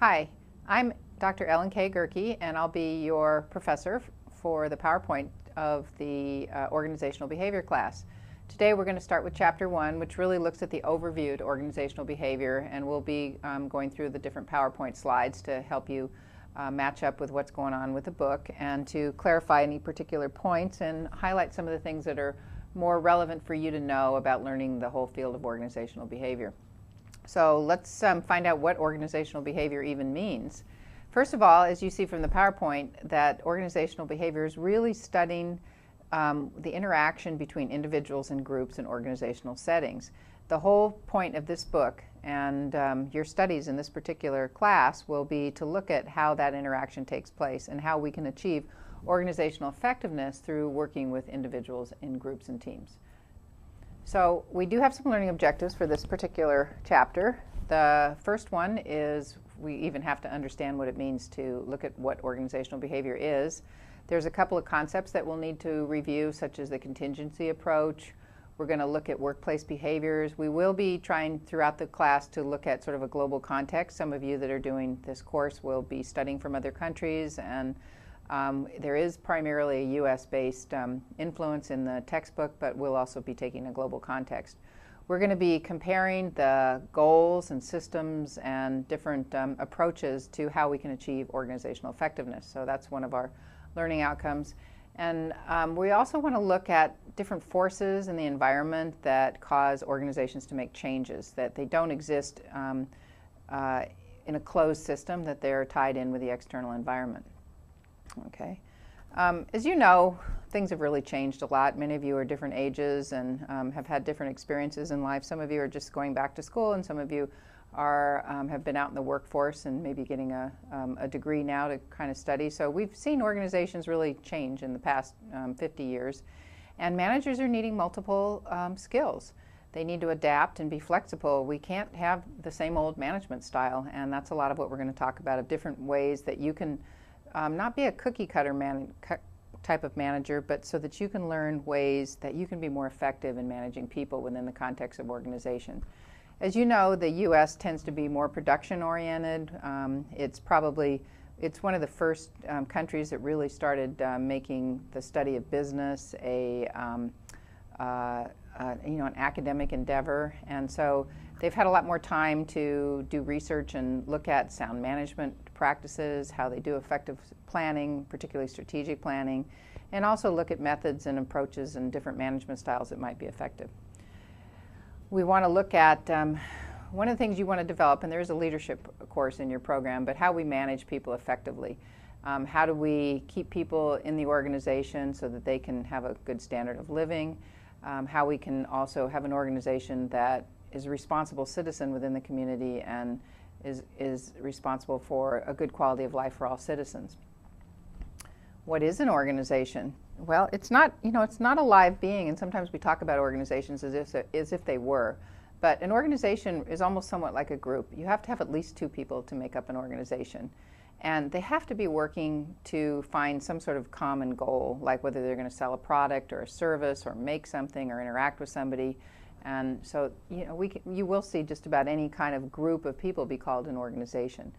Hi, I'm Dr. Ellen K. Gehrke, and I'll be your professor for the PowerPoint of the organizational behavior class. Today we're going to start with Chapter 1, which really looks at the overview to organizational behavior, and we'll be going through the different PowerPoint slides to help you match up with what's going on with the book and to clarify any particular points and highlight some of the things that are more relevant for you to know about learning the whole field of organizational behavior. So let's find out what organizational behavior even means. First of all, as you see from the PowerPoint, that organizational behavior is really studying the interaction between individuals and groups in organizational settings. The whole point of this book and your studies in this particular class will be to look at how that interaction takes place and how we can achieve organizational effectiveness through working with individuals in groups and teams. So we do have some learning objectives for this particular chapter. The first one is we even have to understand what it means to look at what organizational behavior is. There's a couple of concepts that we'll need to review, such as the contingency approach. We're going to look at workplace behaviors. We will be trying throughout the class to look at sort of a global context. Some of you that are doing this course will be studying from other countries, and there is primarily a US-based influence in the textbook, but we'll also be taking a global context. We're going to be comparing the goals and systems and different approaches to how we can achieve organizational effectiveness. So that's one of our learning outcomes. And we also want to look at different forces in the environment that cause organizations to make changes, that they don't exist in a closed system, that they're tied in with the external environment. Okay. As you know, things have really changed a lot. Many of you are different ages and have had different experiences in life. Some of you are just going back to school, and some of you are have been out in the workforce and maybe getting a degree now to kind of study. So we've seen organizations really change in the past 50 years, and managers are needing multiple skills. They need to adapt and be flexible. We can't have the same old management style, and that's a lot of what we're going to talk about, of different ways that you can not be a cookie cutter type of manager, but so that you can learn ways that you can be more effective in managing people within the context of organization. As you know, the U.S. tends to be more production oriented. It's one of the first countries that really started making the study of business an academic endeavor, and so they've had a lot more time to do research and look at sound management practices, how they do effective planning, particularly strategic planning, and also look at methods and approaches and different management styles that might be effective. We want to look at one of the things you want to develop, and there is a leadership course in your program, but how we manage people effectively. How do we keep people in the organization so that they can have a good standard of living? How we can also have an organization that is a responsible citizen within the community and is responsible for a good quality of life for all citizens. What is an organization? Well, it's not a live being, and sometimes we talk about organizations as if they were. But an organization is almost somewhat like a group. You have to have at least two people to make up an organization. And they have to be working to find some sort of common goal, like whether they're going to sell a product or a service or make something or interact with somebody. And so you will see just about any kind of group of people be called an organization.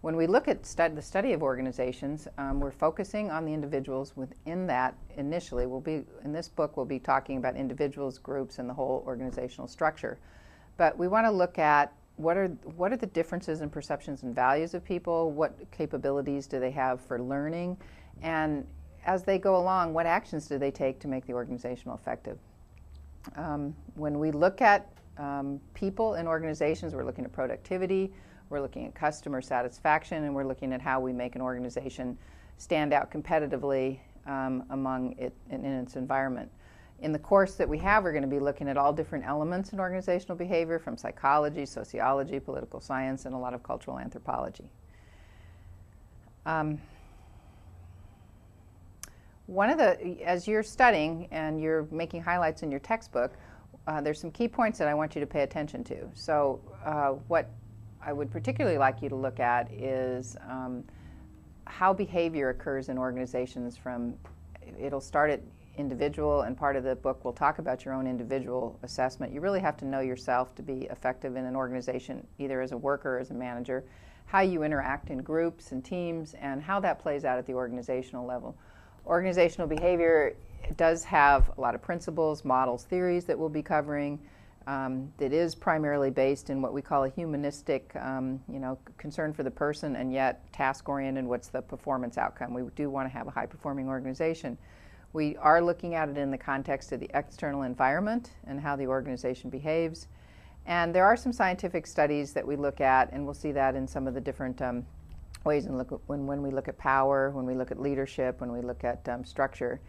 When we look at the study of organizations, we're focusing on the individuals within that initially. In this book, we'll be talking about individuals, groups, and the whole organizational structure. But we want to look at what are the differences in perceptions and values of people, what capabilities do they have for learning, and as they go along, what actions do they take to make the organization effective. When we look at people in organizations, we're looking at productivity, we're looking at customer satisfaction, and we're looking at how we make an organization stand out competitively among it in its environment. In the course that we have, we're going to be looking at all different elements in organizational behavior, from psychology, sociology, political science, and a lot of cultural anthropology. As you're studying and you're making highlights in your textbook, there's some key points that I want you to pay attention to. So what I would particularly like you to look at is how behavior occurs in organizations. It'll start at individual, and part of the book will talk about your own individual assessment. You really have to know yourself to be effective in an organization, either as a worker or as a manager. how you interact in groups and teams and how that plays out at the organizational level. Organizational behavior does have a lot of principles, models, theories that we'll be covering. That is primarily based in what we call a humanistic, concern for the person, and yet task-oriented. What's the performance outcome? We do want to have a high-performing organization. We are looking at it in the context of the external environment and how the organization behaves. And there are some scientific studies that we look at, and we'll see that in some of the different ways when we look at power, when we look at leadership, when we look at structure.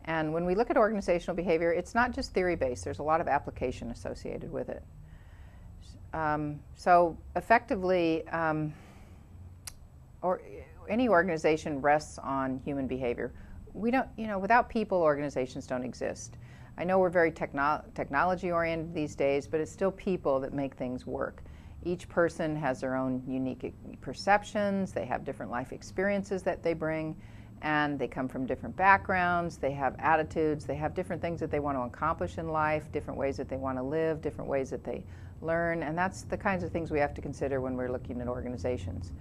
And when we look at organizational behavior, it's not just theory-based. There's a lot of application associated with it. So effectively, any organization rests on human behavior. We don't, without people, organizations don't exist. I know we're very technology-oriented these days, but it's still people that make things work. Each person has their own unique perceptions. They have different life experiences that they bring. And they come from different backgrounds, they have attitudes, they have different things that they want to accomplish in life, different ways that they want to live, different ways that they learn, and that's the kinds of things we have to consider when we're looking at organizations.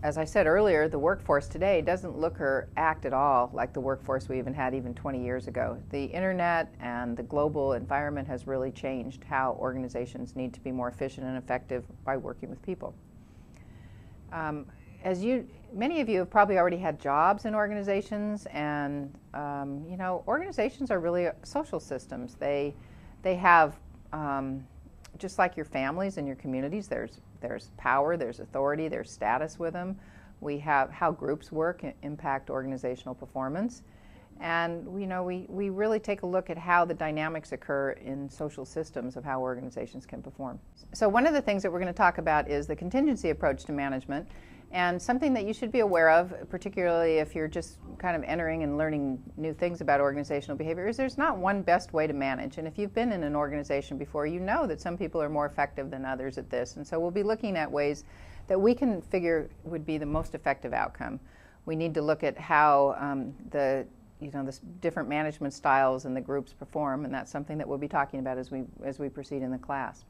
As I said earlier, the workforce today doesn't look or act at all like the workforce we had 20 years ago. The internet and the global environment has really changed how organizations need to be more efficient and effective by working with people. Many of you have probably already had jobs in organizations, and organizations are really social systems. They have, just like your families and your communities, there's power, there's authority, there's status with them. We have how groups work impact organizational performance. And we really take a look at how the dynamics occur in social systems of how organizations can perform. So one of the things that we're going to talk about is the contingency approach to management. And something that you should be aware of, particularly if you're just kind of entering and learning new things about organizational behavior, is there's not one best way to manage. And if you've been in an organization before, you know that some people are more effective than others at this. And so we'll be looking at ways that we can figure would be the most effective outcome. We need to look at how the different management styles and the groups perform, and that's something that we'll be talking about as we proceed in the class.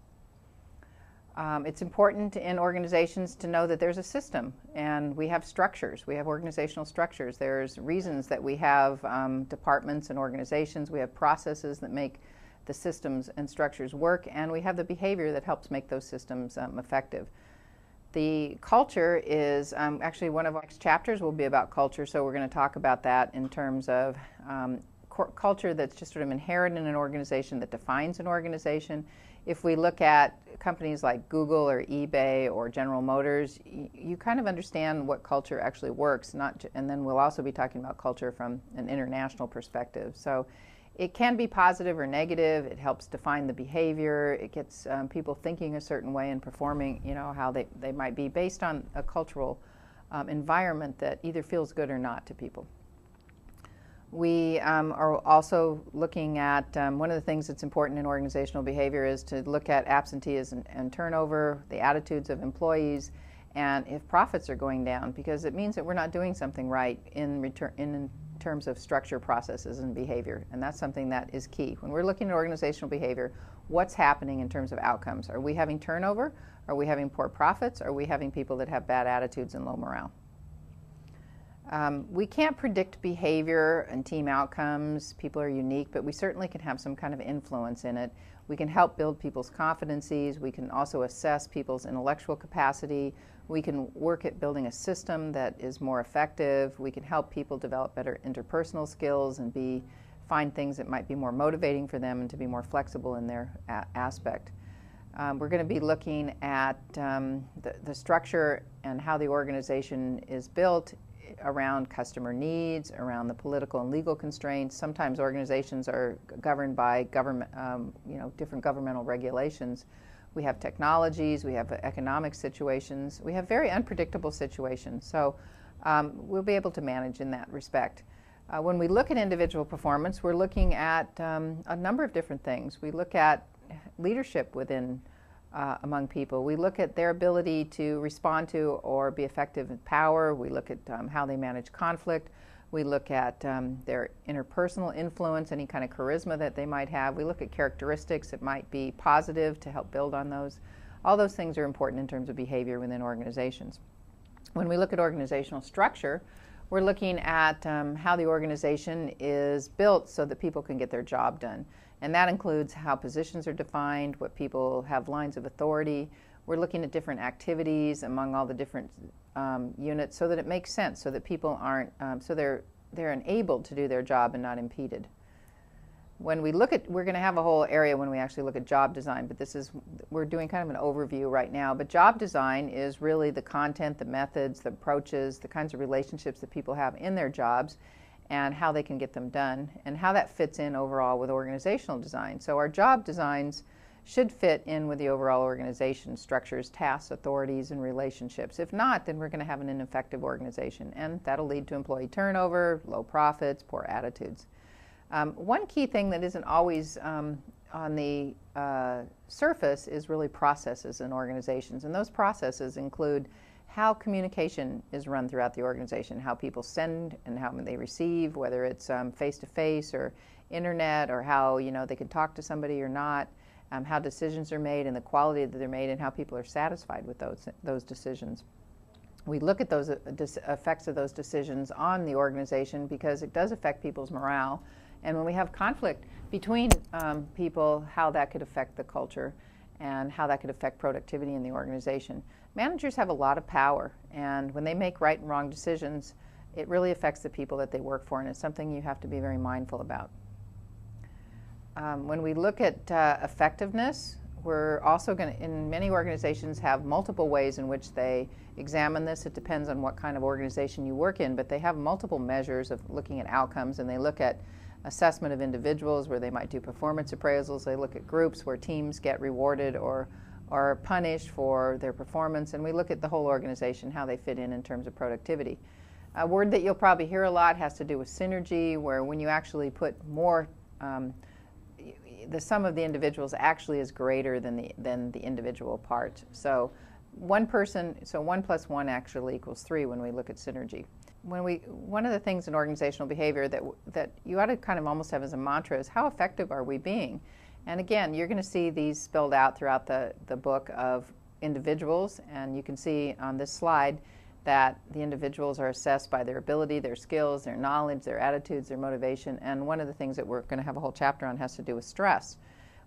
It's important in organizations to know that there's a system, and we have structures. We have organizational structures. There's reasons that we have departments and organizations. We have processes that make the systems and structures work, and we have the behavior that helps make those systems effective. The culture is actually one of our next chapters will be about culture, so we're going to talk about that in terms of culture that's just sort of inherent in an organization that defines an organization. If we look at companies like Google or eBay or General Motors, you kind of understand what culture actually works, and then we'll also be talking about culture from an international perspective. So it can be positive or negative. It helps define the behavior. It gets people thinking a certain way and performing, how they might be based on a cultural environment that either feels good or not to people. We are also looking at one of the things that's important in organizational behavior is to look at absenteeism and turnover, the attitudes of employees, and if profits are going down, because it means that we're not doing something right in terms of structure, processes, and behavior. And that's something that is key. When we're looking at organizational behavior, what's happening in terms of outcomes? Are we having turnover? Are we having poor profits? Are we having people that have bad attitudes and low morale? We can't predict behavior and team outcomes. People are unique, but we certainly can have some kind of influence in it. We can help build people's competencies. We can also assess people's intellectual capacity. We can work at building a system that is more effective. We can help people develop better interpersonal skills and find things that might be more motivating for them and to be more flexible in their aspect. We're going to be looking at the structure and how the organization is built around customer needs, around the political and legal constraints. Sometimes organizations are governed by government, different governmental regulations. We have technologies, we have economic situations, we have very unpredictable situations. So we'll be able to manage in that respect. When we look at individual performance, we're looking at a number of different things. We look at leadership among people. We look at their ability to respond to or be effective in power. We look at how they manage conflict. We look at their interpersonal influence, any kind of charisma that they might have. We look at characteristics that might be positive to help build on those. All those things are important in terms of behavior within organizations. When we look at organizational structure, we're looking at how the organization is built so that people can get their job done. And that includes how positions are defined, what people have lines of authority. We're looking at different activities among all the different units so that it makes sense, so that people aren't, so they're enabled to do their job and not impeded. When we look at, we're going to have a whole area when we actually look at job design, but we're doing kind of an overview right now. But job design is really the content, the methods, the approaches, the kinds of relationships that people have in their jobs and how they can get them done and how that fits in overall with organizational design. So our job designs should fit in with the overall organization structures, tasks, authorities, and relationships. If not, then we're going to have an ineffective organization, and that'll lead to employee turnover, low profits, poor attitudes. One key thing that isn't always on the surface is really processes in organizations, and those processes include how communication is run throughout the organization, how people send and how they receive, whether it's face-to-face or internet, or how they can talk to somebody or not, how decisions are made and the quality that they're made, and how people are satisfied with those decisions. We look at those effects of those decisions on the organization because it does affect people's morale. And when we have conflict between people, how that could affect the culture and how that could affect productivity in the organization. Managers have a lot of power, and when they make right and wrong decisions, it really affects the people that they work for, and it's something you have to be very mindful about. When we look at effectiveness, we're also going to, in many organizations, have multiple ways in which they examine this. It depends on what kind of organization you work in, but they have multiple measures of looking at outcomes, and they look at assessment of individuals where they might do performance appraisals. They look at groups where teams get rewarded or punished for their performance, and we look at the whole organization, how they fit in terms of productivity. A word that you'll probably hear a lot has to do with synergy, where when you actually put more, the sum of the individuals actually is greater than the individual part. So 1 plus 1 actually equals 3 when we look at synergy. One of the things in organizational behavior that you ought to kind of almost have as a mantra is how effective are we being? And again, you're going to see these spelled out throughout the book of individuals, and you can see on this slide that the individuals are assessed by their ability, their skills, their knowledge, their attitudes, their motivation, and one of the things that we're going to have a whole chapter on has to do with stress.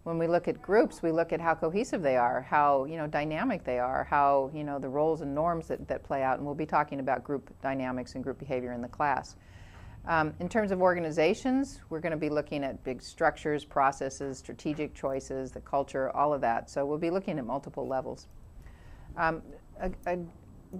When we look at groups, we look at how cohesive they are, how dynamic they are, how the roles and norms that play out, and we'll be talking about group dynamics and group behavior in the class. In terms of organizations, we're going to be looking at big structures, processes, strategic choices, the culture, all of that. So we'll be looking at multiple levels.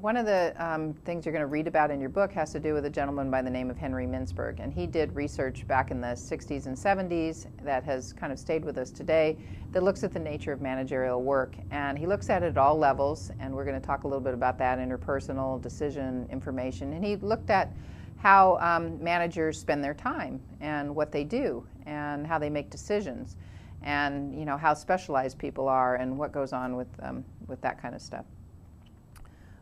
One of the things you're going to read about in your book has to do with a gentleman by the name of Henry Mintzberg, and he did research back in the 60s and 70s that has kind of stayed with us today that looks at the nature of managerial work, and he looks at it at all levels, and we're going to talk a little bit about that, interpersonal, decision, information, and he looked at how managers spend their time and what they do and how they make decisions and how specialized people are and what goes on with that kind of stuff.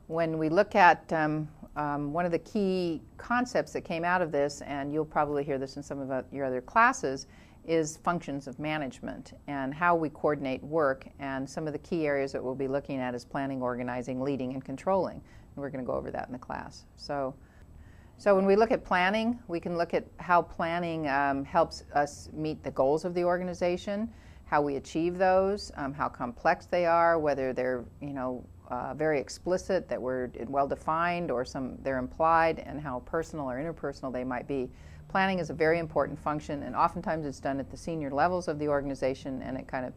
When we look at one of the key concepts that came out of this, and you'll probably hear this in some of your other classes, is functions of management and how we coordinate work, and some of the key areas that we'll be looking at is planning, organizing, leading, and controlling. And we're going to go over that in the class. So when we look at planning, we can look at how planning helps us meet the goals of the organization, how we achieve those, how complex they are, whether they're very explicit, that we're well-defined, or they're implied, and how personal or interpersonal they might be. Planning is a very important function, and oftentimes it's done at the senior levels of the organization, and it kind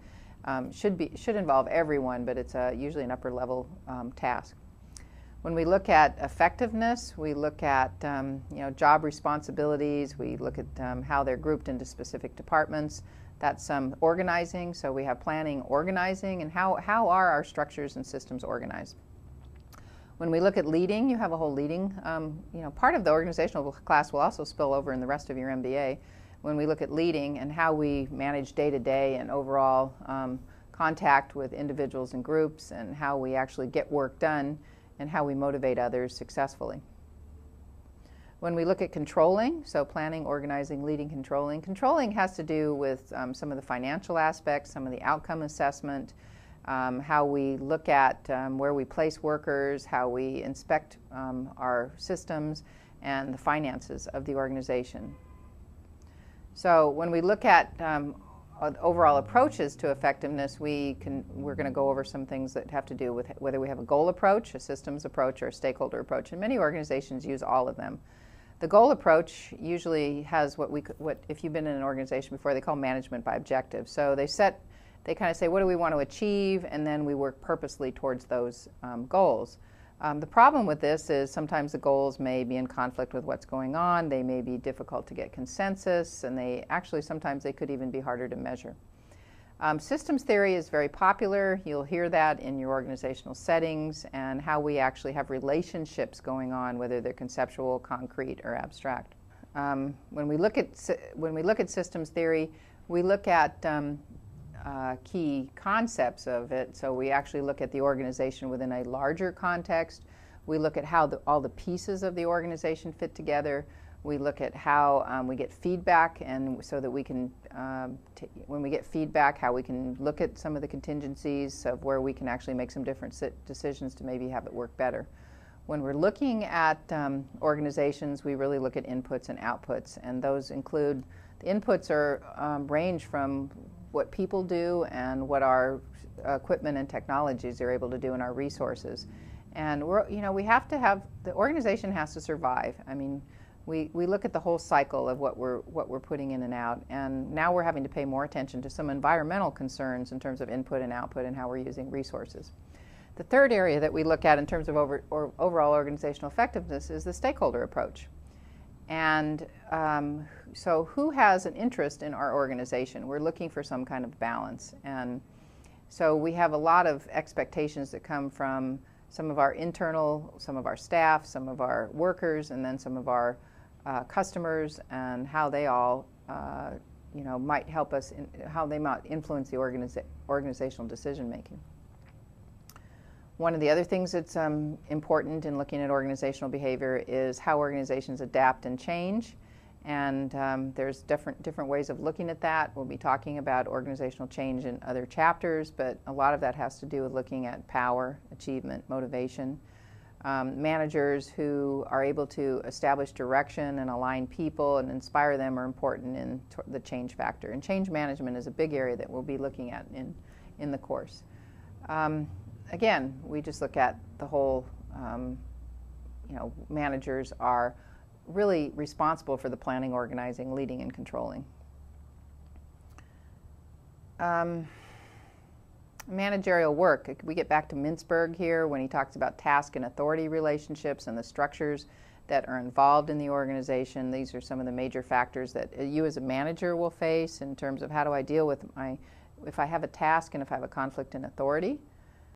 of should involve everyone, but it's usually an upper-level task. When we look at effectiveness, we look at job responsibilities, we look at how they're grouped into specific departments. That's organizing, so we have planning, organizing, and how are our structures and systems organized. When we look at leading, you have a whole leading, part of the organizational class will also spill over in the rest of your MBA. When we look at leading and how we manage day-to-day and overall contact with individuals and groups, and how we actually get work done, and how we motivate others successfully. When we look at controlling, so planning, organizing, leading, controlling has to do with some of the financial aspects, some of the outcome assessment, how we look at where we place workers, how we inspect our systems, and the finances of the organization. So when we look at overall approaches to effectiveness, we're going to go over some things that have to do with whether we have a goal approach, a systems approach, or a stakeholder approach. And many organizations use all of them. The goal approach usually has what if you've been in an organization before, they call management by objective. So they kind of say, what do we want to achieve? And then we work purposely towards those goals. The problem with this is sometimes the goals may be in conflict with what's going on. They may be difficult to get consensus, and sometimes they could even be harder to measure. Systems theory is very popular. You'll hear that in your organizational settings and how we actually have relationships going on, whether they're conceptual, concrete, or abstract. When we look at systems theory, we look at key concepts of it. So we actually look at the organization within a larger context. We look at how all the pieces of the organization fit together. We look at how we get feedback, and so that we can, when we get feedback, how we can look at some of the contingencies of where we can actually make some different decisions to maybe have it work better. When we're looking at organizations, we really look at inputs and outputs, and those include, the inputs range from what people do and what our equipment and technologies are able to do in our resources. And we have to have, the organization has to survive. I mean, we look at the whole cycle of what we're putting in and out, and now we're having to pay more attention to some environmental concerns in terms of input and output and how we're using resources. The third area that we look at in terms of overall organizational effectiveness is the stakeholder approach. And so who has an interest in our organization? We're looking for some kind of balance. And so we have a lot of expectations that come from some of our some of our staff, some of our workers, and then some of our customers, and how they all might help us, how they might influence the organizational decision making. One of the other things that's important in looking at organizational behavior is how organizations adapt and change. And there's different ways of looking at that. We'll be talking about organizational change in other chapters, but a lot of that has to do with looking at power, achievement, motivation. Managers who are able to establish direction and align people and inspire them are important in the change factor. And change management is a big area that we'll be looking at in the course. Again, we just look at the whole, managers are really responsible for the planning, organizing, leading, and controlling. Managerial work. We get back to Mintzberg here when he talks about task and authority relationships and the structures that are involved in the organization. These are some of the major factors that you as a manager will face in terms of how do I deal with if I have a task and if I have a conflict in authority.